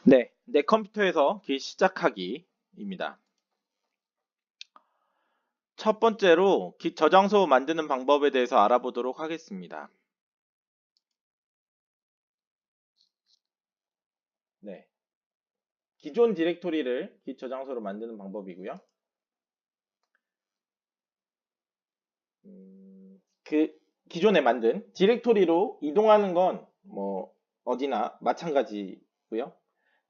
네, 내 컴퓨터에서 길 시작하기입니다. 첫 번째로 깃 저장소 만드는 방법에 대해서 알아보도록 하겠습니다. 네, 기존 디렉토리를 깃 저장소로 만드는 방법이고요. 그 기존에 만든 디렉토리로 이동하는 건 뭐 어디나 마찬가지고요.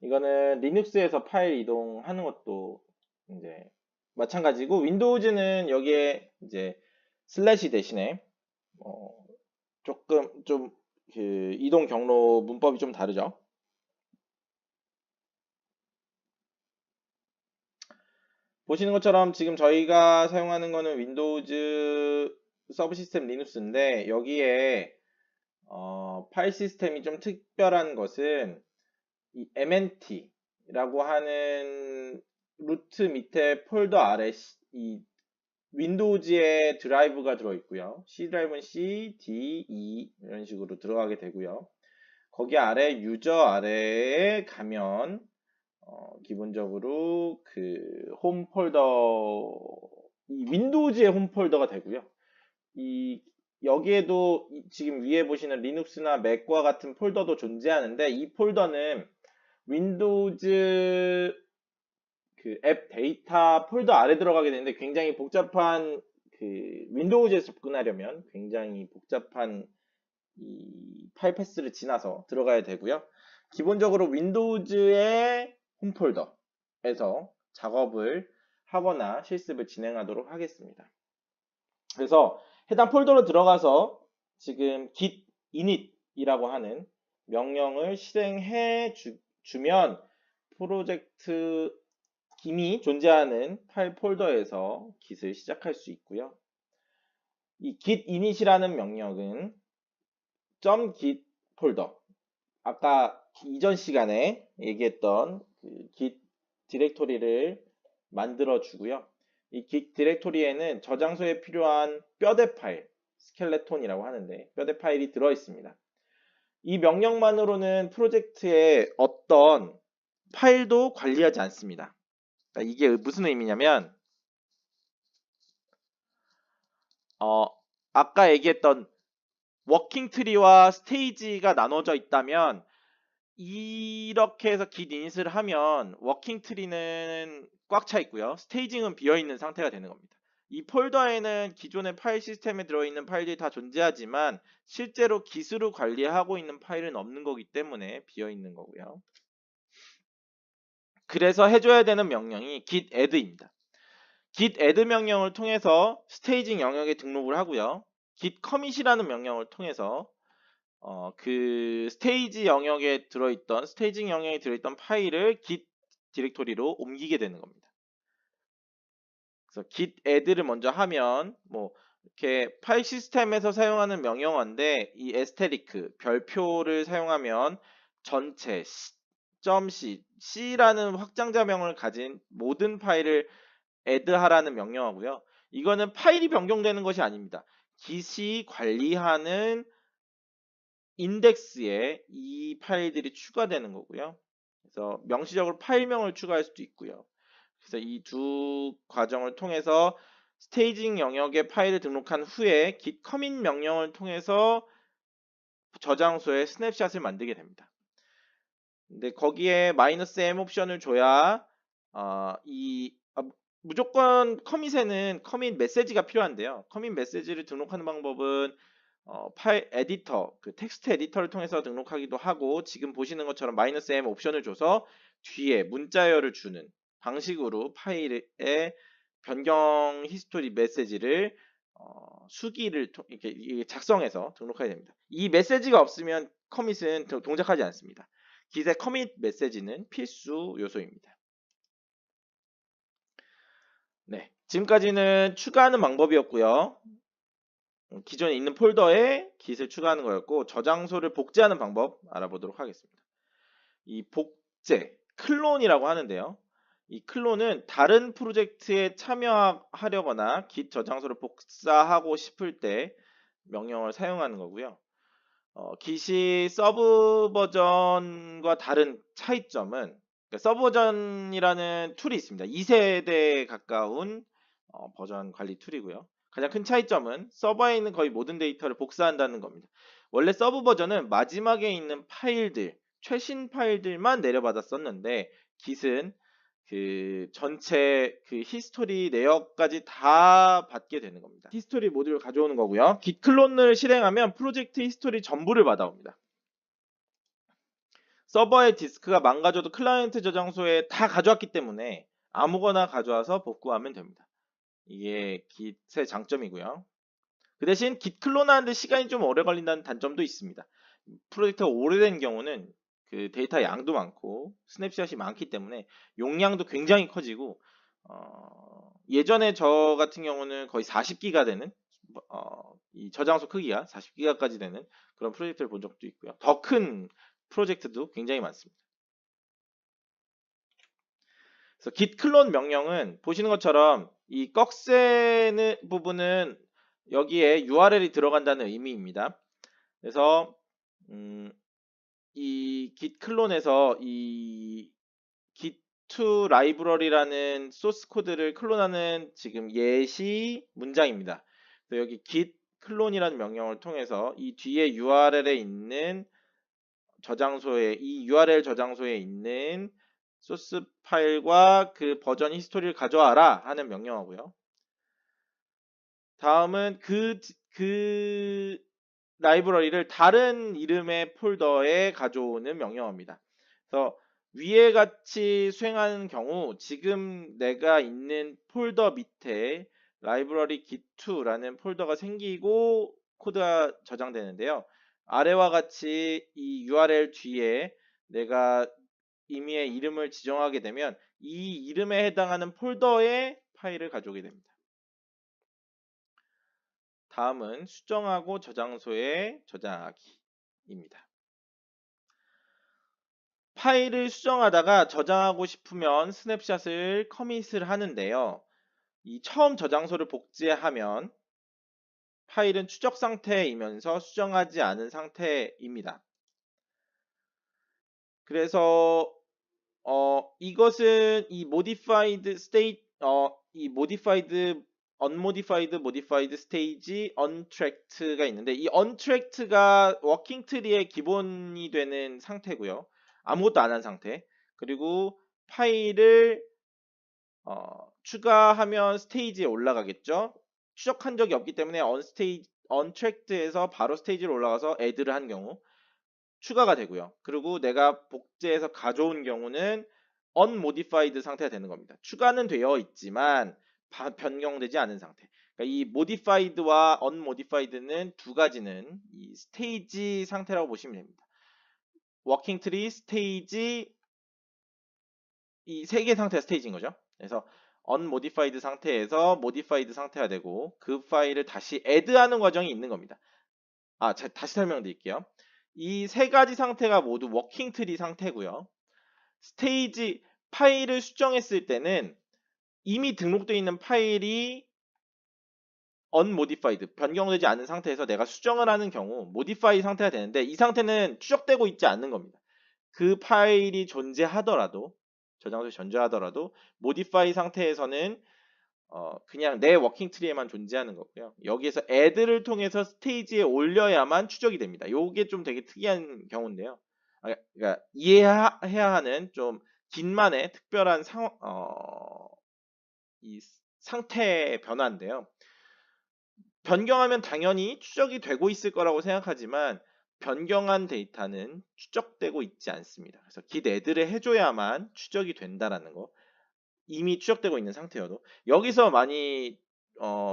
이거는 리눅스에서 파일 이동하는 것도 이제 마찬가지고 윈도우즈는 여기에 이제 슬래시 대신에 어, 조금 좀 그 이동 경로 문법이 좀 다르죠. 보시는 것처럼 지금 저희가 사용하는 거는 윈도우즈 서브 시스템 리눅스인데 여기에 파일 시스템이 좀 특별한 것은 이 mnt라고 하는 루트 밑에 폴더 아래 이 윈도우즈의 드라이브가 들어있고요. C 드라이브는 C, D, E 이런 식으로 들어가게 되고요. 거기 아래 유저 아래에 가면 기본적으로 그 홈 폴더 이 윈도우즈의 홈 폴더가 되고요. 이 여기에도 지금 위에 보시는 리눅스나 맥과 같은 폴더도 존재하는데 이 폴더는 윈도우즈 그 앱 데이터 폴더 아래 들어가게 되는데 굉장히 복잡한 그 윈도우즈에 접근하려면 굉장히 복잡한 이 파일 패스를 지나서 들어가야 되고요. 기본적으로 윈도우즈의 홈 폴더에서 작업을 하거나 실습을 진행하도록 하겠습니다. 그래서 해당 폴더로 들어가서 지금 git init이라고 하는 명령을 실행해 주면 프로젝트 이미 존재하는 파일 폴더에서 git을 시작할 수 있고요. 이 git init이라는 명령은 .git 폴더 아까 이전 시간에 얘기했던 그 git 디렉토리를 만들어 주고요. 이 git 디렉토리에는 저장소에 필요한 뼈대 파일, 스켈레톤이라고 하는데 뼈대 파일이 들어 있습니다. 이 명령만으로는 프로젝트의 어떤 파일도 관리하지 않습니다. 그러니까 이게 무슨 의미냐면 어, 아까 얘기했던 워킹 트리와 스테이지가 나눠져 있다면 이렇게 해서 git init을 하면 워킹 트리는 꽉 차 있고요. 스테이징은 비어 있는 상태가 되는 겁니다. 이 폴더에는 기존의 파일 시스템에 들어있는 파일들이 다 존재하지만 실제로 git으로 관리하고 있는 파일은 없는 거기 때문에 비어 있는 거고요. 그래서 해줘야 되는 명령이 git add입니다. git add 명령을 통해서 스테이징 영역에 등록을 하고요. git commit이라는 명령을 통해서 그 스테이지 영역에 들어있던 스테이징 영역에 들어있던 파일을 git 디렉토리로 옮기게 되는 겁니다. 그래서 git add를 먼저 하면 뭐 이렇게 파일 시스템에서 사용하는 명령어인데 이 에스테리크 별표를 사용하면 전체 .c c라는 확장자명을 가진 모든 파일을 add하라는 명령어고요. 이거는 파일이 변경되는 것이 아닙니다. git이 관리하는 인덱스에 이 파일들이 추가되는 거고요. 그래서 명시적으로 파일명을 추가할 수도 있고요. 그래서 이 두 과정을 통해서 스테이징 영역에 파일을 등록한 후에 git commit 명령을 통해서 저장소에 스냅샷을 만들게 됩니다. 근데 거기에 -m 옵션을 줘야 무조건 커밋에는 커밋 메시지가 필요한데요. 커밋 메시지를 등록하는 방법은 파일 에디터, 그 텍스트 에디터를 통해서 등록하기도 하고 지금 보시는 것처럼 -m 옵션을 줘서 뒤에 문자열을 주는 방식으로 파일의 변경 히스토리 메시지를 수기를 이렇게 작성해서 등록해야 됩니다. 이 메시지가 없으면 커밋은 동작하지 않습니다. git의 커밋 메시지는 필수 요소입니다. 네, 지금까지는 추가하는 방법이었고요. 기존에 있는 폴더에 git을 추가하는 거였고 저장소를 복제하는 방법 알아보도록 하겠습니다. 이 복제, 클론이라고 하는데요. 이 클론은 다른 프로젝트에 참여하려거나 git 저장소를 복사하고 싶을 때 명령을 사용하는 거고요. Git이 서브 버전과 다른 차이점은, 그러니까 서브 버전이라는 툴이 있습니다. 2세대에 가까운 버전 관리 툴이고요. 가장 큰 차이점은 서버에 있는 거의 모든 데이터를 복사한다는 겁니다. 원래 서브 버전은 마지막에 있는 파일들, 최신 파일들만 내려받았었는데 Git은 그 전체 그 히스토리 내역까지 다 받게 되는 겁니다. 히스토리 모듈을 가져오는 거고요. Git 클론을 실행하면 프로젝트 히스토리 전부를 받아옵니다. 서버의 디스크가 망가져도 클라이언트 저장소에 다 가져왔기 때문에 아무거나 가져와서 복구하면 됩니다. 이게 Git의 장점이고요. 그 대신 Git 클론하는데 시간이 좀 오래 걸린다는 단점도 있습니다. 프로젝트가 오래된 경우는 그 데이터 양도 많고 스냅샷이 많기 때문에 용량도 굉장히 커지고 예전에 저 같은 경우는 거의 40기가 되는 이 저장소 크기가 40기가까지 되는 그런 프로젝트를 본 적도 있고요. 더 큰 프로젝트도 굉장히 많습니다. 그래서 git 클론 명령은 보시는 것처럼 이 꺽쇠는 부분은 여기에 URL이 들어간다는 의미입니다. 그래서 이 git 클론에서 이 git2 라이브러리라는 소스 코드를 클론하는 지금 예시 문장입니다. 그래서 여기 git 클론이라는 명령을 통해서 이 뒤에 URL에 있는 이 URL 저장소에 있는 소스 파일과 그 버전 히스토리를 가져와라 하는 명령어고요. 다음은 그 라이브러리를 다른 이름의 폴더에 가져오는 명령어입니다. 그래서 위에 같이 수행하는 경우 지금 내가 있는 폴더 밑에 라이브러리 git2라는 폴더가 생기고 코드가 저장되는데요. 아래와 같이 이 URL 뒤에 내가 임의의 이름을 지정하게 되면 이 이름에 해당하는 폴더의 파일을 가져오게 됩니다. 다음은 수정하고 저장소에 저장하기입니다. 파일을 수정하다가 저장하고 싶으면 스냅샷을 커밋을 하는데요. 이 처음 저장소를 복제하면 파일은 추적 상태이면서 수정하지 않은 상태입니다. 그래서 이것은 이 modified state, 이 modified, unmodified, modified stage, untracked가 있는데 이 untracked가 워킹 트리의 기본이 되는 상태고요. 아무것도 안 한 상태. 그리고 파일을 추가하면 스테이지에 올라가겠죠. 추적한 적이 없기 때문에 untracked에서 바로 스테이지로 올라가서 add를 한 경우 추가가 되고요. 그리고 내가 복제해서 가져온 경우는 unmodified 상태가 되는 겁니다. 추가는 되어 있지만 변경되지 않은 상태. 그러니까 이 modified와 unmodified는 두 가지는 이 스테이지 상태라고 보시면 됩니다. 워킹 트리, 스테이지, 이 세 개의 상태가 스테이지인 거죠. 그래서 unmodified 상태에서 modified 상태가 되고 그 파일을 다시 add하는 과정이 있는 겁니다. 다시 설명드릴게요. 이 세 가지 상태가 모두 워킹 트리 상태고요. 스테이지 파일을 수정했을 때는 이미 등록되어 있는 파일이 unmodified, 변경되지 않은 상태에서 내가 수정을 하는 경우 modify 상태가 되는데 이 상태는 추적되고 있지 않는 겁니다. 그 파일이 존재하더라도 저장소에 존재하더라도 modify 상태에서는 그냥 내 워킹 트리에만 존재하는 거고요. 여기에서 add를 통해서 스테이지에 올려야만 추적이 됩니다. 이게 좀 되게 특이한 경우인데요. 그러니까 이해해야 하는 좀 긴만의 특별한 이 상태 변화인데요. 변경하면 당연히 추적이 되고 있을 거라고 생각하지만 변경한 데이터는 추적되고 있지 않습니다. 그래서 git add를 해줘야만 추적이 된다라는 거. 이미 추적되고 있는 상태여도 여기서 많이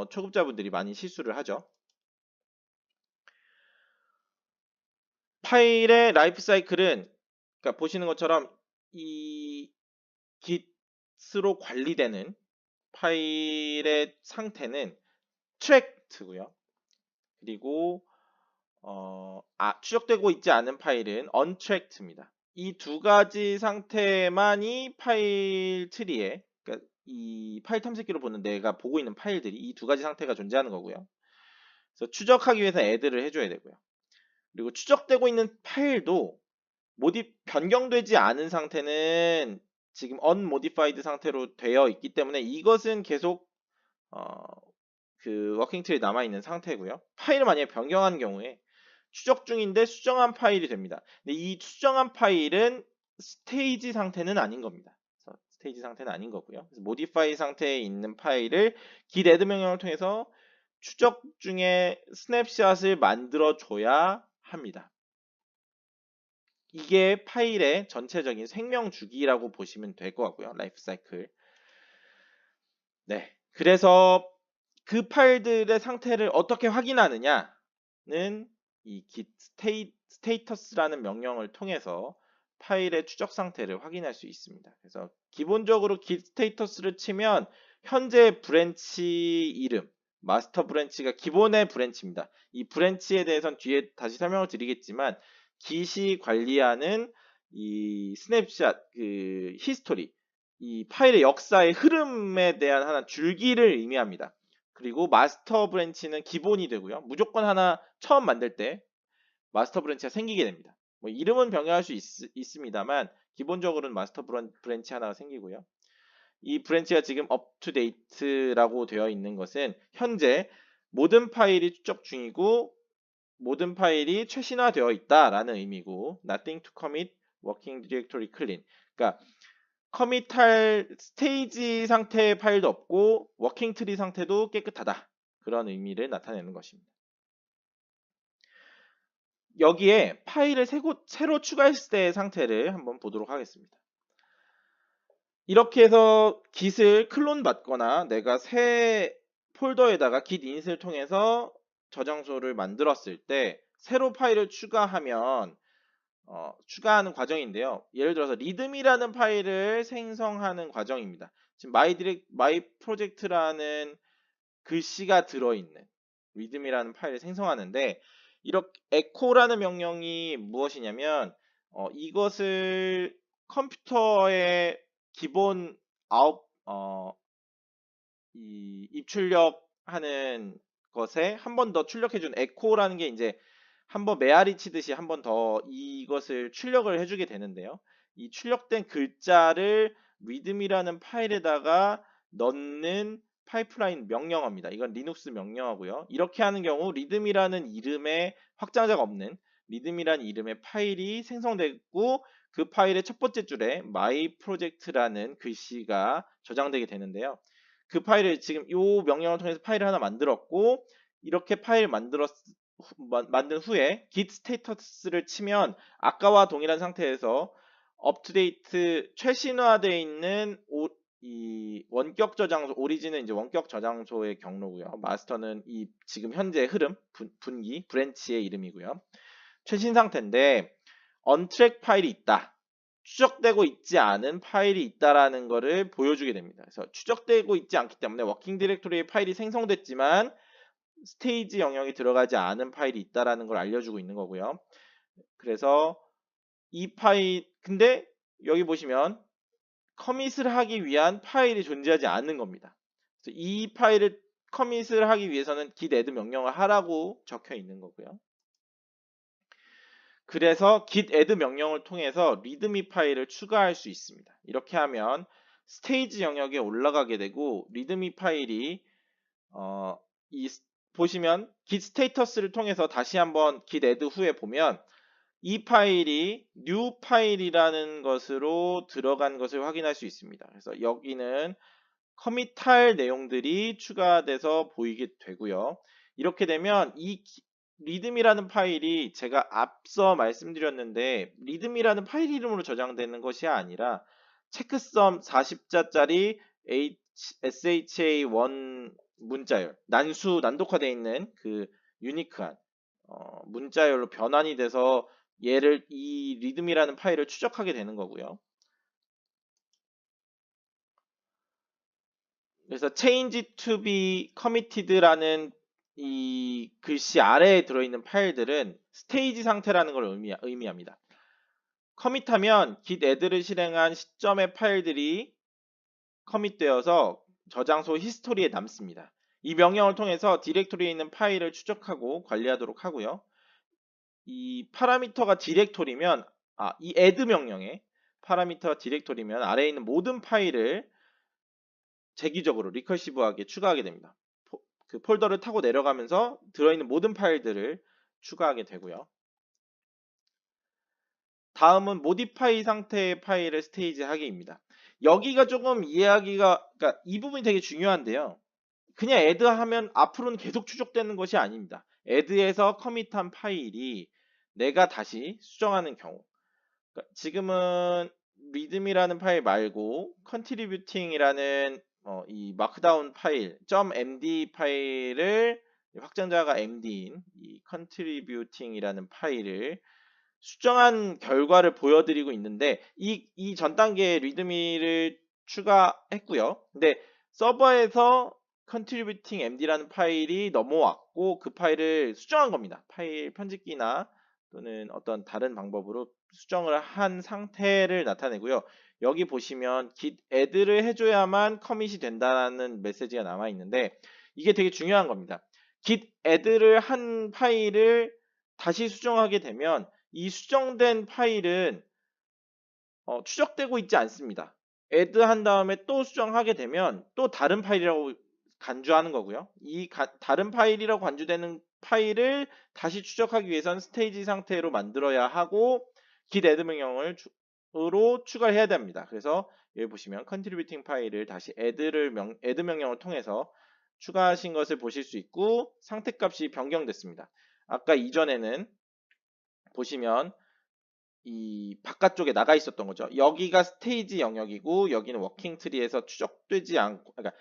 초급자분들이 많이 실수를 하죠. 파일의 라이프 사이클은 그러니까 보시는 것처럼 이 git으로 관리되는 파일의 상태는 트랙트고요. 그리고 추적되고 있지 않은 파일은 untracked입니다. 이 두 가지 상태만이 파일 트리에, 그러니까 이 파일 탐색기로 보는 내가 보고 있는 파일들이 이 두 가지 상태가 존재하는 거고요. 그래서 추적하기 위해서 add를 해줘야 되고요. 그리고 추적되고 있는 파일도 변경되지 않은 상태는 지금 unmodified 상태로 되어 있기 때문에 이것은 계속 그 워킹 트리에 남아있는 상태고요. 파일을 만약에 변경한 경우에 추적 중인데 수정한 파일이 됩니다. 근데 이 수정한 파일은 스테이지 상태는 아닌 겁니다. 그래서 스테이지 상태는 아닌 거고요. 그래서 modify 상태에 있는 파일을 git add 명령을 통해서 추적 중에 스냅샷을 만들어 줘야 합니다. 이게 파일의 전체적인 생명 주기라고 보시면 될 것 같고요. 라이프 사이클. 네. 그래서 그 파일들의 상태를 어떻게 확인하느냐는 이 git status라는 명령을 통해서 파일의 추적 상태를 확인할 수 있습니다. 그래서 기본적으로 git status를 치면 현재 브랜치 이름, 마스터 브랜치가 기본의 브랜치입니다. 이 브랜치에 대해서는 뒤에 다시 설명을 드리겠지만 git이 관리하는 이 스냅샷, 그 히스토리, 이 파일의 역사의 흐름에 대한 하나 줄기를 의미합니다. 그리고 마스터 브랜치는 기본이 되고요. 무조건 하나 처음 만들 때 마스터 브랜치가 생기게 됩니다. 뭐 이름은 변경할 수 있습니다만 기본적으로는 마스터 브랜치 하나가 생기고요. 이 브랜치가 지금 업투데이트라고 되어 있는 것은 현재 모든 파일이 추적 중이고 모든 파일이 최신화되어 있다라는 의미고 nothing to commit, working directory clean. 그러니까 커밋할 스테이지 상태의 파일도 없고 워킹 트리 상태도 깨끗하다. 그런 의미를 나타내는 것입니다. 여기에 파일을 새로 추가했을 때의 상태를 한번 보도록 하겠습니다. 이렇게 해서 git을 클론 받거나 내가 새 폴더에다가 git init을 통해서 저장소를 만들었을 때 새로 파일을 추가하면 추가하는 과정인데요. 예를 들어서 리듬이라는 파일을 생성하는 과정입니다. 지금 my project라는 글씨가 들어있는 리듬이라는 파일을 생성하는데 이렇게 echo라는 명령이 무엇이냐면 이것을 컴퓨터의 기본 입출력하는 것에 한 번 더 출력해준 echo라는 게 이제 한번 메아리 치듯이 한 번 더 이것을 출력을 해주게 되는데요. 이 출력된 글자를 리듬이라는 파일에다가 넣는 파이프라인 명령어입니다. 이건 리눅스 명령어고요. 이렇게 하는 경우 리듬이라는 이름의 확장자가 없는 리듬이라는 이름의 파일이 생성되고 그 파일의 첫 번째 줄에 my project라는 글씨가 저장되게 되는데요. 그 파일을 지금 이 명령을 통해서 파일을 하나 만들었고 이렇게 파일 만든 후에 git status를 치면 아까와 동일한 상태에서 업투데이트 최신화되어 있는 이 원격 저장소 오리진은 이제 원격 저장소의 경로고요. 마스터는 이 지금 현재 흐름 분기 브랜치의 이름이고요. 최신 상태인데 언트랙 파일이 있다. 추적되고 있지 않은 파일이 있다라는 것을 보여주게 됩니다. 그래서 추적되고 있지 않기 때문에 워킹 디렉토리의 파일이 생성됐지만 스테이지 영역이 들어가지 않은 파일이 있다라는 걸 알려주고 있는 거고요. 그래서 이 파일 근데 여기 보시면 커밋을 하기 위한 파일이 존재하지 않는 겁니다. 그래서 이 파일을 커밋을 하기 위해서는 git add 명령을 하라고 적혀 있는 거고요. 그래서 git add 명령을 통해서 리드미 파일을 추가할 수 있습니다. 이렇게 하면 스테이지 영역에 올라가게 되고 리드미 파일이 보시면 git status를 통해서 다시 한번 git add 후에 보면 이 파일이 new 파일이라는 것으로 들어간 것을 확인할 수 있습니다. 그래서 여기는 커밋할 내용들이 추가돼서 보이게 되고요. 이렇게 되면 이 리듬이라는 파일이 제가 앞서 말씀드렸는데 리듬이라는 파일 이름으로 저장되는 것이 아니라 체크썸 40자짜리 SHA1 문자열 난독화되어 있는 그 유니크한 문자열로 변환이 돼서 얘를 이 리듬이라는 파일을 추적하게 되는 거고요. 그래서 change to be committed라는 이 글씨 아래에 들어있는 파일들은 스테이지 상태라는 걸 의미합니다. 커밋하면 git add를 실행한 시점의 파일들이 커밋되어서 저장소 히스토리에 남습니다. 이 명령을 통해서 디렉토리에 있는 파일을 추적하고 관리하도록 하고요. 이 파라미터가 디렉토리면 이 add 명령에 파라미터가 디렉토리면 아래에 있는 모든 파일을 재기적으로 리커시브하게 추가하게 됩니다. 그 폴더를 타고 내려가면서 들어있는 모든 파일들을 추가하게 되고요. 다음은 모디파이 상태의 파일을 스테이지 하기입니다. 여기가 조금 이해하기가, 그러니까 이 부분이 되게 중요한데요. 그냥 add 하면 앞으로는 계속 추적되는 것이 아닙니다. add에서 커밋한 파일이 내가 다시 수정하는 경우, 그러니까 지금은 readme라는 파일 말고 contributing이라는 이 마크다운 파일 .md 파일을 확장자가 md인 이 contributing이라는 파일을 수정한 결과를 보여드리고 있는데 이 전 단계에 readme를 추가했고요. 근데 서버에서 contributing md라는 파일이 넘어왔고 그 파일을 수정한 겁니다. 파일 편집기나 또는 어떤 다른 방법으로 수정을 한 상태를 나타내고요. 여기 보시면 git add를 해줘야만 커밋이 된다는 메시지가 남아 있는데 이게 되게 중요한 겁니다. git add를 한 파일을 다시 수정하게 되면 이 수정된 파일은 추적되고 있지 않습니다. add 한 다음에 또 수정하게 되면 또 다른 파일이라고 간주하는 거고요. 이 다른 파일이라고 간주되는 파일을 다시 추적하기 위해서는 스테이지 상태로 만들어야 하고 git add 명령으로 추가를 해야 됩니다. 그래서 여기 보시면 contributing 파일을 다시 add 명령을 통해서 추가하신 것을 보실 수 있고 상태값이 변경됐습니다. 아까 이전에는 보시면 이 바깥쪽에 나가 있었던 거죠. 여기가 스테이지 영역이고 여기는 워킹 트리에서 추적되지 않고, 그러니까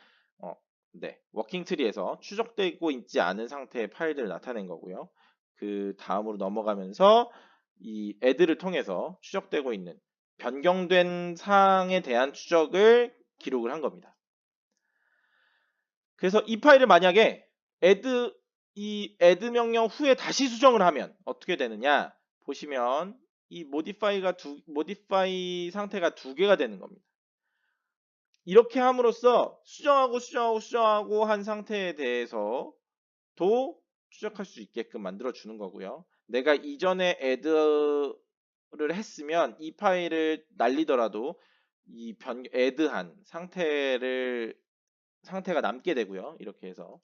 워킹 트리에서 추적되고 있지 않은 상태의 파일들을 나타낸 거고요. 그 다음으로 넘어가면서 이 add를 통해서 추적되고 있는 변경된 사항에 대한 추적을 기록을 한 겁니다. 그래서 이 파일을 만약에 add 명령 후에 다시 수정을 하면 어떻게 되느냐 보시면 이 modify 상태가 두 개가 되는 겁니다. 이렇게 함으로써 수정하고 한 상태에 대해서도 추적할 수 있게끔 만들어 주는 거고요. 내가 이전에 add를 했으면 이 파일을 날리더라도 이 add한 상태가 남게 되고요. 이렇게 해서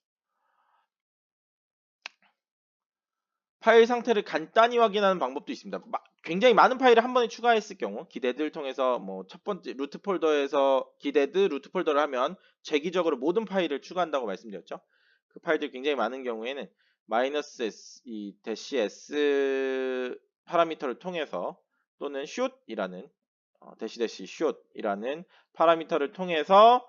파일 상태를 간단히 확인하는 방법도 있습니다. 굉장히 많은 파일을 한 번에 추가했을 경우 git add를 통해서 뭐 첫 번째 루트 폴더에서 git add 루트 폴더를 하면 재기적으로 모든 파일을 추가한다고 말씀드렸죠. 그 파일들이 굉장히 많은 경우에는 -s 이 -s 파라미터를 통해서 또는 shoot이라는 shoot이라는 파라미터를 통해서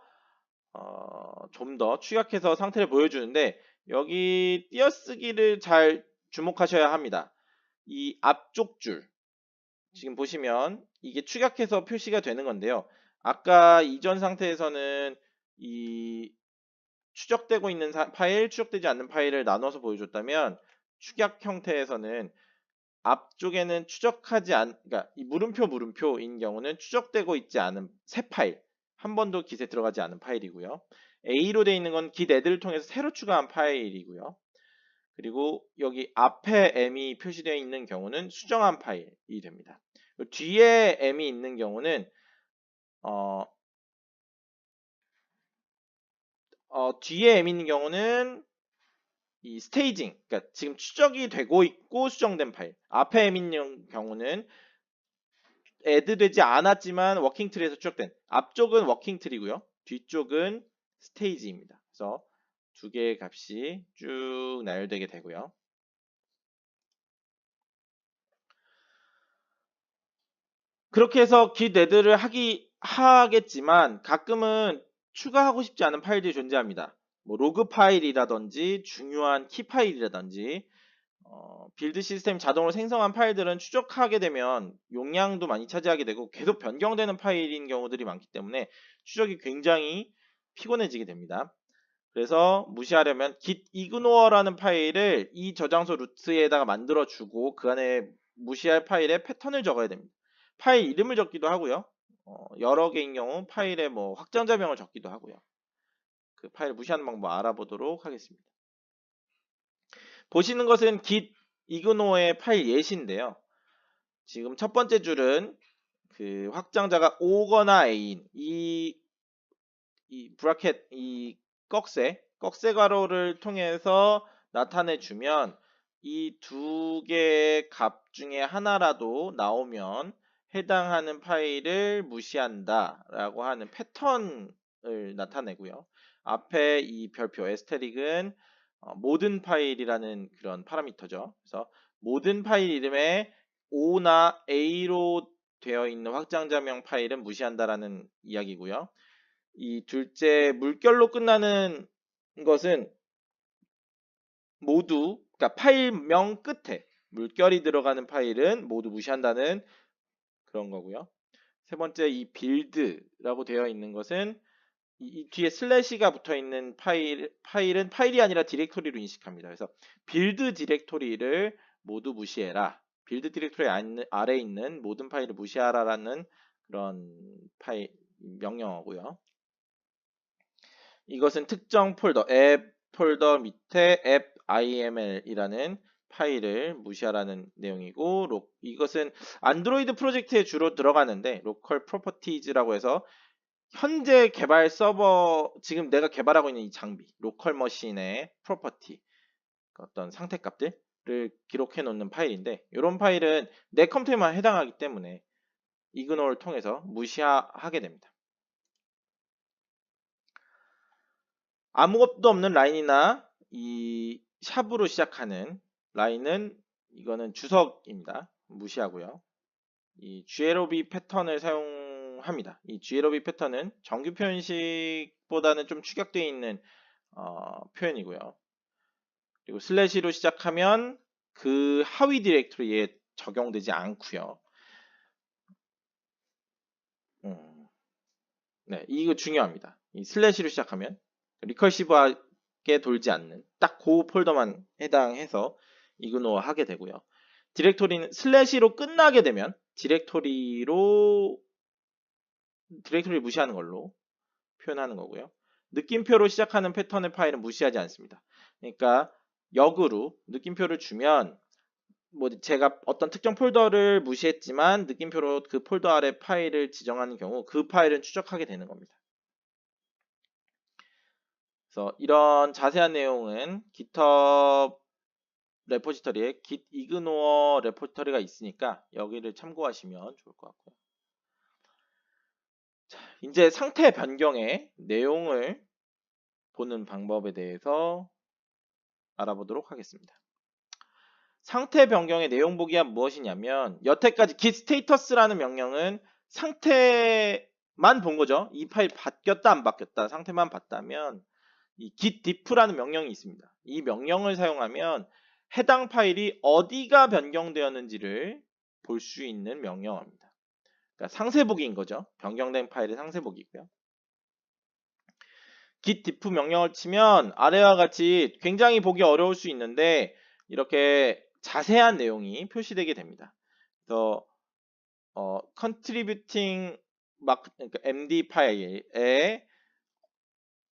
좀 더 축약해서 상태를 보여주는데 여기 띄어쓰기를 잘 주목하셔야 합니다. 이 앞쪽 줄 지금 보시면 이게 축약해서 표시가 되는 건데요. 아까 이전 상태에서는 이 추적되고 있는 파일, 추적되지 않는 파일을 나눠서 보여줬다면 축약 형태에서는 앞쪽에는 그러니까 이 물음표인 경우는 추적되고 있지 않은 새 파일, 한 번도 git에 들어가지 않은 파일이고요. A로 되어 있는 건 git add를 통해서 새로 추가한 파일이고요. 그리고 여기 앞에 m이 표시되어 있는 경우는 수정한 파일이 됩니다. 뒤에 m이 있는 경우는 뒤에 m 있는 경우는 이 스테이징, 그러니까 지금 추적이 되고 있고 수정된 파일. 앞에 m 있는 경우는 add 되지 않았지만 워킹 트리에서 추적된. 앞쪽은 워킹 트리고요. 뒤쪽은 스테이지입니다. 그래서 두 개의 값이 쭉 나열되게 되고요. 그렇게 해서 git add를 하겠지만 가끔은 추가하고 싶지 않은 파일들이 존재합니다. 뭐 로그 파일이라든지 중요한 키 파일이라든지 빌드 시스템 자동으로 생성한 파일들은 추적하게 되면 용량도 많이 차지하게 되고 계속 변경되는 파일인 경우들이 많기 때문에 추적이 굉장히 피곤해지게 됩니다. 그래서 무시하려면 git ignore라는 파일을 이 저장소 루트에다가 만들어주고 그 안에 무시할 파일에 패턴을 적어야 됩니다. 파일 이름을 적기도 하고요. 여러 개인 경우 파일에 뭐 확장자명을 적기도 하고요. 그 파일 무시하는 방법 알아보도록 하겠습니다. 보시는 것은 git 이그노의 파일 예시인데요. 지금 첫 번째 줄은 그 확장자가 5거나 A인 이 브라켓 이 꺽쇠 괄호를 통해서 나타내 주면 이 두 개의 값 중에 하나라도 나오면 해당하는 파일을 무시한다 라고 하는 패턴을 나타내고요. 앞에 이 별표 에스테릭은 모든 파일이라는 그런 파라미터죠. 그래서 모든 파일 이름에 O나 A로 되어 있는 확장자명 파일은 무시한다라는 이야기고요. 이 둘째 물결로 끝나는 것은 모두 그러니까 파일명 끝에 물결이 들어가는 파일은 모두 무시한다는 그런 거고요. 세 번째 이 빌드라고 되어 있는 것은 이 뒤에 슬래시가 붙어 있는 파일은 파일이 아니라 디렉토리로 인식합니다. 그래서 빌드 디렉토리를 모두 무시해라. 빌드 디렉토리 아래에 있는 모든 파일을 무시하라라는 그런 파일 명령어고요. 이것은 특정 폴더, 앱 폴더 밑에 앱 iml이라는 파일을 무시하라는 내용이고 이것은 안드로이드 프로젝트에 주로 들어가는데 로컬 프로퍼티즈라고 해서 현재 개발 서버 지금 내가 개발하고 있는 이 장비 로컬 머신의 프로퍼티 어떤 상태값들을 기록해 놓는 파일인데 이런 파일은 내 컴퓨터에만 해당하기 때문에 이그노를 통해서 무시하게 됩니다. 아무것도 없는 라인이나 이 샵으로 시작하는 라인은 이거는 주석입니다. 무시하고요. 이 GLOB 패턴을 사용합니다. 이 GLOB 패턴은 정규 표현식보다는 좀 축약되어 있는 표현이고요. 그리고 슬래시로 시작하면 그 하위 디렉토리에 적용되지 않고요. 네, 이거 중요합니다. 이 슬래시로 시작하면 리커시브하게 돌지 않는 딱 그 폴더만 해당해서 이그노어 하게 되고요. 디렉토리는 슬래시로 끝나게 되면 디렉토리를 무시하는 걸로 표현하는 거고요. 느낌표로 시작하는 패턴의 파일은 무시하지 않습니다. 그러니까 역으로 느낌표를 주면 뭐 제가 어떤 특정 폴더를 무시했지만 느낌표로 그 폴더 아래 파일을 지정하는 경우 그 파일은 추적하게 되는 겁니다. 그래서 이런 자세한 내용은 GitHub 레포지터리에 git ignore 레포지터리가 있으니까 여기를 참고하시면 좋을 것 같고요. 자, 이제 상태 변경의 내용을 보는 방법에 대해서 알아보도록 하겠습니다. 상태 변경의 내용 보기가 무엇이냐면 여태까지 git status라는 명령은 상태만 본 거죠. 이 파일 바뀌었다 안 바뀌었다 상태만 봤다면 이 git diff라는 명령이 있습니다. 이 명령을 사용하면 해당 파일이 어디가 변경되었는지를 볼 수 있는 명령어입니다. 그러니까 상세보기인 거죠. 변경된 파일의 상세보기고요. git diff 명령을 치면 아래와 같이 굉장히 보기 어려울 수 있는데 이렇게 자세한 내용이 표시되게 됩니다. 그래서 contributing 그러니까 md 파일에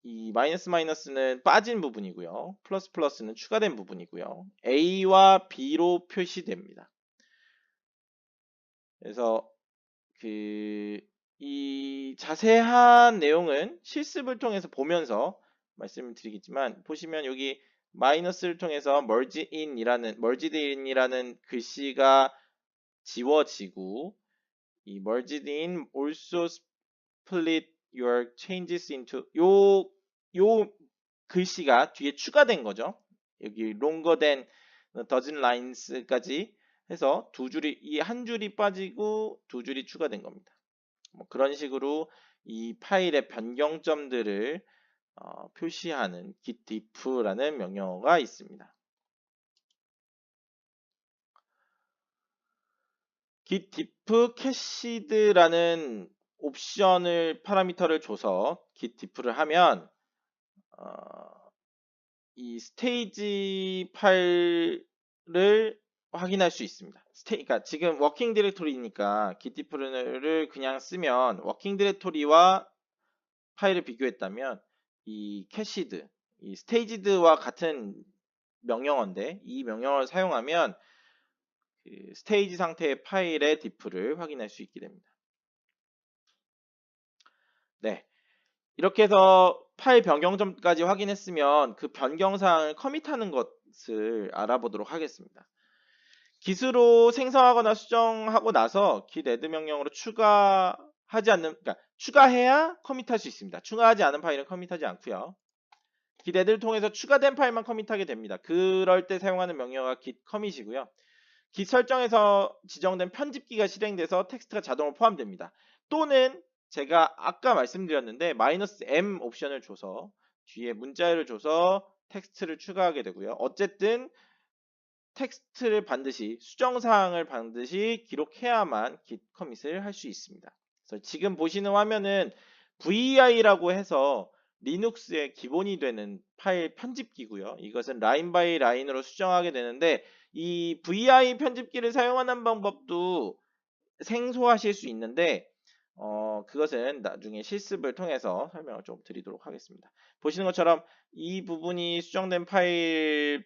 이 마이너스는 빠진 부분이고요. 플러스는 추가된 부분이고요. A와 B로 표시됩니다. 그래서 이 자세한 내용은 실습을 통해서 보면서 말씀을 드리겠지만 보시면 여기 마이너스를 통해서 merged in이라는 글씨가 지워지고 이 merged in also split your changes into 요 글씨가 뒤에 추가된 거죠. 여기 longer than dozen lines까지 해서 이 한 줄이 빠지고 두 줄이 추가된 겁니다. 뭐 그런 식으로 이 파일의 변경점들을 표시하는 git diff라는 명령어가 있습니다. git diff cached라는 옵션을 파라미터를 줘서 git diff를 하면 이 스테이지 파일을 확인할 수 있습니다. 그러니까 지금 워킹 디렉토리니까 git diff를 그냥 쓰면 워킹 디렉토리와 파일을 비교했다면 이 cached, 이 staged와 같은 명령어인데 이 명령어를 사용하면 그 스테이지 상태의 파일의 diff를 확인할 수 있게 됩니다. 네. 이렇게 해서 파일 변경점까지 확인했으면 그 변경사항을 커밋하는 것을 알아보도록 하겠습니다. git으로 생성하거나 수정하고 나서 git add 명령으로 그러니까 추가해야 커밋할 수 있습니다. 추가하지 않은 파일은 커밋하지 않고요. git add를 통해서 추가된 파일만 커밋하게 됩니다. 그럴 때 사용하는 명령어가 git commit이고요. git 설정에서 지정된 편집기가 실행돼서 텍스트가 자동으로 포함됩니다. 또는 제가 아까 말씀드렸는데 -m 옵션을 줘서 뒤에 문자열을 줘서 텍스트를 추가하게 되고요. 어쨌든 텍스트를 반드시 수정사항을 반드시 기록해야만 git 커밋을 할 수 있습니다. 그래서 지금 보시는 화면은 VI라고 해서 리눅스의 기본이 되는 파일 편집기고요. 이것은 라인 바이 라인으로 수정하게 되는데 이 VI 편집기를 사용하는 방법도 생소하실 수 있는데 그것은 나중에 실습을 통해서 설명을 좀 드리도록 하겠습니다. 보시는 것처럼 이 부분이 수정된 파일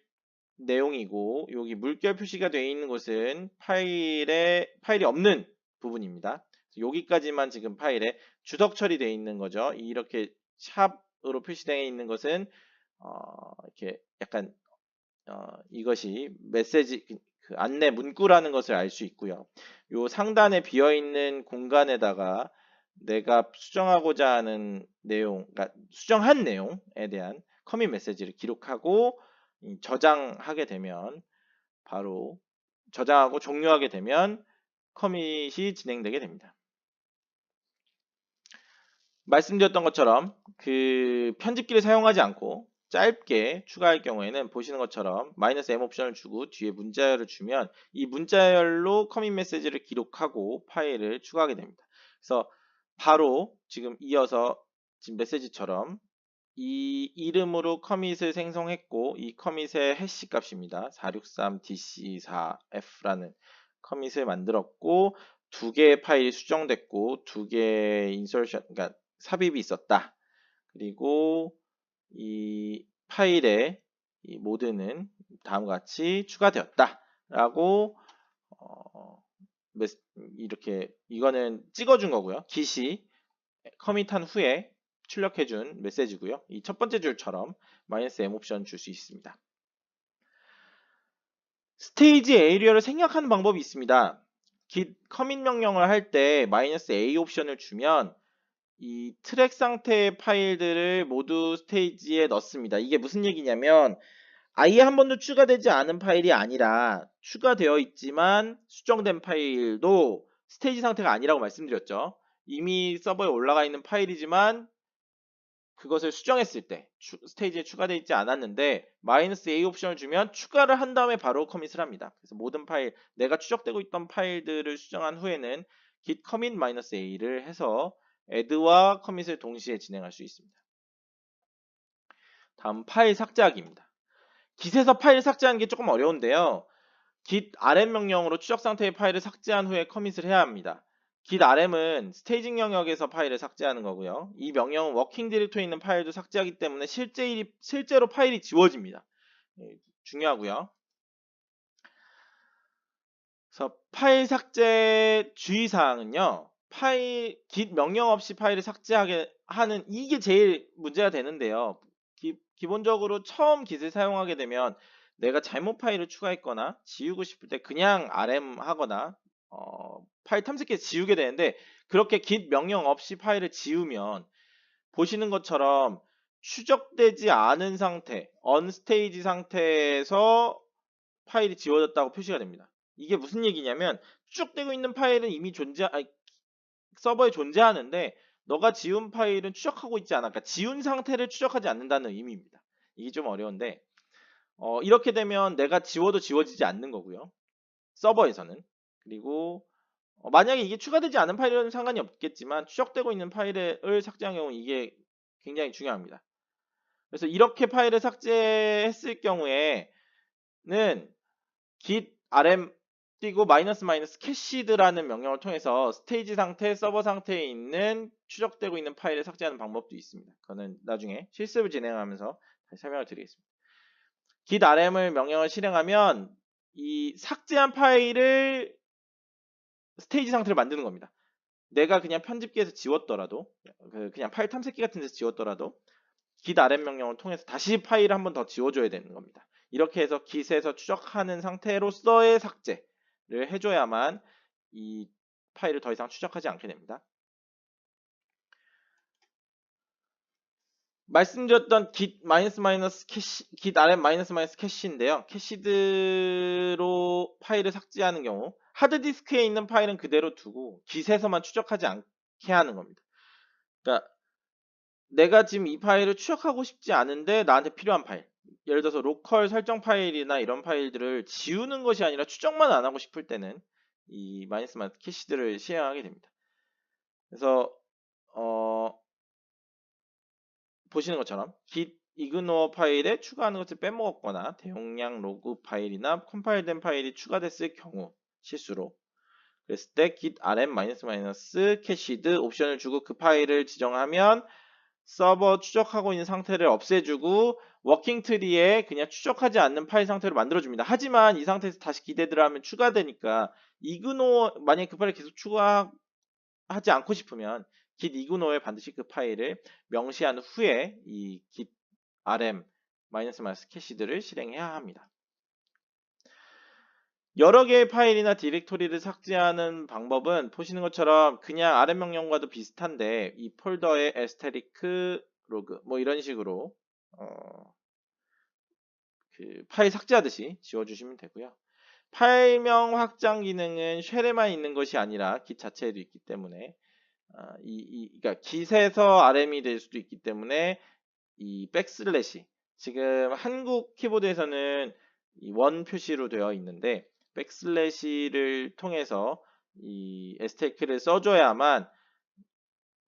내용이고 여기 물결 표시가 되어 있는 곳은 파일이 없는 부분입니다. 여기까지만 지금 파일에 주석 처리되어 있는 거죠. 이렇게 샵으로 표시되어 있는 것은 이렇게 약간 이것이 메시지 그 안내 문구라는 것을 알 수 있고요. 요 상단에 비어 있는 공간에다가 내가 수정하고자 하는 내용, 그러니까 수정한 내용에 대한 커밋 메시지를 기록하고 저장하게 되면 바로 저장하고 종료하게 되면 커밋이 진행되게 됩니다. 말씀드렸던 것처럼 그 편집기를 사용하지 않고 짧게 추가할 경우에는 보시는 것처럼 -m 옵션을 주고 뒤에 문자열을 주면 이 문자열로 커밋 메시지를 기록하고 파일을 추가하게 됩니다. 그래서 바로 지금 이어서 지금 메시지처럼 이 이름으로 커밋을 생성했고 이 커밋의 해시 값입니다. 463dc4f라는 커밋을 만들었고 두 개의 파일이 수정됐고 두 개의 인서션, 그러니까 삽입이 있었다. 그리고 이 파일의 이 모드는 다음과 같이 추가되었다. 라고 이렇게 이거는 찍어준 거고요. git이 커밋한 후에 출력해준 메시지고요. 이 첫 번째 줄처럼 -m 옵션 줄 수 있습니다. 스테이지 에리어를 생략하는 방법이 있습니다. git 커밋 명령을 할 때 -a 옵션을 주면 이 트랙 상태의 파일들을 모두 스테이지에 넣습니다. 이게 무슨 얘기냐면 아예 한 번도 추가되지 않은 파일이 아니라 추가되어 있지만 수정된 파일도 스테이지 상태가 아니라고 말씀드렸죠. 이미 서버에 올라가 있는 파일이지만 그것을 수정했을 때 스테이지에 추가되어 있지 않았는데 -a 옵션을 주면 추가를 한 다음에 바로 커밋을 합니다. 그래서 모든 파일, 내가 추적되고 있던 파일들을 수정한 후에는 git commit -a를 해서 add와 커밋을 동시에 진행할 수 있습니다. 다음 파일 삭제하기입니다. git에서 파일 삭제하는 게 조금 어려운데요. git rm 명령으로 추적 상태의 파일을 삭제한 후에 커밋을 해야 합니다. git rm은 스테이징 영역에서 파일을 삭제하는 거고요. 이 명령은 워킹 디렉토리에 있는 파일도 삭제하기 때문에 실제로 파일이 지워집니다. 중요하고요. 그래서 파일 삭제 주의사항은요. git 명령 없이 파일을 삭제하게 하는 이게 제일 문제가 되는데요. 기본적으로 처음 git을 사용하게 되면 내가 잘못 파일을 추가했거나 지우고 싶을 때 그냥 rm 하거나 파일 탐색해서 지우게 되는데 그렇게 git 명령 없이 파일을 지우면 보시는 것처럼 추적되지 않은 상태, 언스테이지 상태에서 파일이 지워졌다고 표시가 됩니다. 이게 무슨 얘기냐면 추적되고 있는 파일은 이미 서버에 존재하는데 너가 지운 파일은 추적하고 있지 않아. 그러니까 지운 상태를 추적하지 않는다는 의미입니다. 이게 좀 어려운데 이렇게 되면 내가 지워도 지워지지 않는 거고요. 서버에서는. 그리고 만약에 이게 추가되지 않은 파일은 상관이 없겠지만 추적되고 있는 파일을 삭제한 경우는 이게 굉장히 중요합니다. 그래서 이렇게 파일을 삭제했을 경우에는 git rm 띄고 -cached라는 명령을 통해서 스테이지 상태, 서버 상태에 있는 추적되고 있는 파일을 삭제하는 방법도 있습니다. 그거는 나중에 실습을 진행하면서 다시 설명을 드리겠습니다. git rm을 명령을 실행하면 이 삭제한 파일을 스테이지 상태로 만드는 겁니다. 내가 그냥 편집기에서 지웠더라도, 그냥 파일 탐색기 같은 데서 지웠더라도 git rm 명령을 통해서 다시 파일을 한 번 더 지워줘야 되는 겁니다. 이렇게 해서 git에서 추적하는 상태로서의 삭제를 해줘야만 이 파일을 더 이상 추적하지 않게 됩니다. 말씀드렸던 git 캐시, git rm 캐시인데요. 캐시드로 파일을 삭제하는 경우 하드디스크에 있는 파일은 그대로 두고 git에서만 추적하지 않게 하는 겁니다. 그러니까 내가 지금 이 파일을 추적하고 싶지 않은데 나한테 필요한 파일, 예를 들어서 로컬 설정 파일이나 이런 파일들을 지우는 것이 아니라 추적만 안 하고 싶을 때는 이 캐시드를 시행하게 됩니다. 그래서 보시는 것처럼 git ignore 파일에 추가하는 것을 빼먹었거나 대용량 로그 파일이나 컴파일된 파일이 추가됐을 경우 실수로 그랬을 때 git rm cached 옵션을 주고 그 파일을 지정하면 서버 추적하고 있는 상태를 없애주고 워킹 트리에 그냥 추적하지 않는 파일 상태로 만들어줍니다. 하지만 이 상태에서 다시 기대들 하면 추가되니까 ignore 만약에 그 파일을 계속 추가하지 않고 싶으면 git ignore에 반드시 그 파일을 명시한 후에 이 git rm 캐시드를 실행해야 합니다. 여러 개의 파일이나 디렉토리를 삭제하는 방법은 보시는 것처럼 그냥 rm 명령과도 비슷한데 이 폴더에 에스테리크 로그 뭐 이런 식으로 그 파일 삭제하듯이 지워주시면 되고요. 파일명 확장 기능은 쉘에만 있는 것이 아니라 git 자체에도 있기 때문에 그러니까 git에서 rm이 될 수도 있기 때문에 이 백슬래시 지금 한국 키보드에서는 이 원 표시로 되어 있는데 백슬래시를 통해서 이 에스테이크를 써줘야만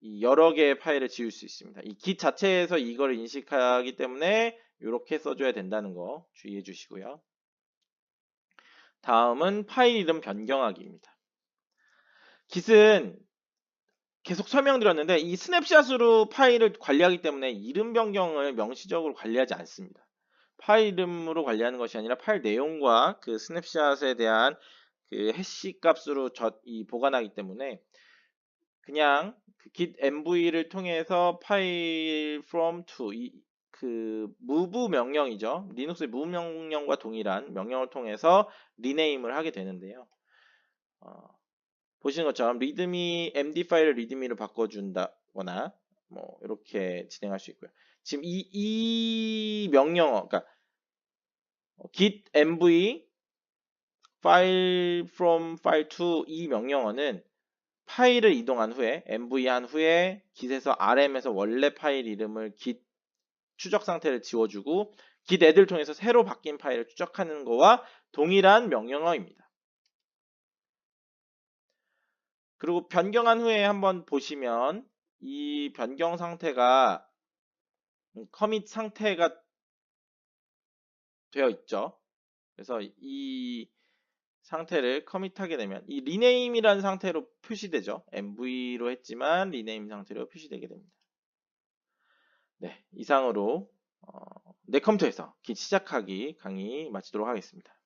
이 여러 개의 파일을 지울 수 있습니다. 이 git 자체에서 이걸 인식하기 때문에 이렇게 써줘야 된다는 거 주의해 주시고요. 다음은 파일 이름 변경하기입니다. git은 계속 설명드렸는데 이 스냅샷으로 파일을 관리하기 때문에 이름 변경을 명시적으로 관리하지 않습니다. 파일 이름으로 관리하는 것이 아니라 파일 내용과 그 스냅샷에 대한 그 해시 값으로 보관하기 때문에 그냥 그 git mv를 통해서 파일 from to 그 move 명령이죠. 리눅스의 move 명령과 동일한 명령을 통해서 리네임을 하게 되는데요. 보시는 것처럼 리드미 md 파일을 리드미로 바꿔준다거나 뭐 이렇게 진행할 수 있고요. 지금 이 명령어, 그러니까 git mv file from file to 이 명령어는 파일을 이동한 후에 mv 한 후에 git에서 rm에서 원래 파일 이름을 git 추적 상태를 지워주고 git add를 통해서 새로 바뀐 파일을 추적하는 거와 동일한 명령어입니다. 그리고 변경한 후에 한번 보시면 이 변경 상태가 커밋 상태가 되어 있죠. 그래서 이 상태를 커밋하게 되면 이 리네임이라는 상태로 표시되죠. mv로 했지만 리네임 상태로 표시되게 됩니다. 네, 이상으로 내 컴퓨터에서 git 시작하기 강의 마치도록 하겠습니다.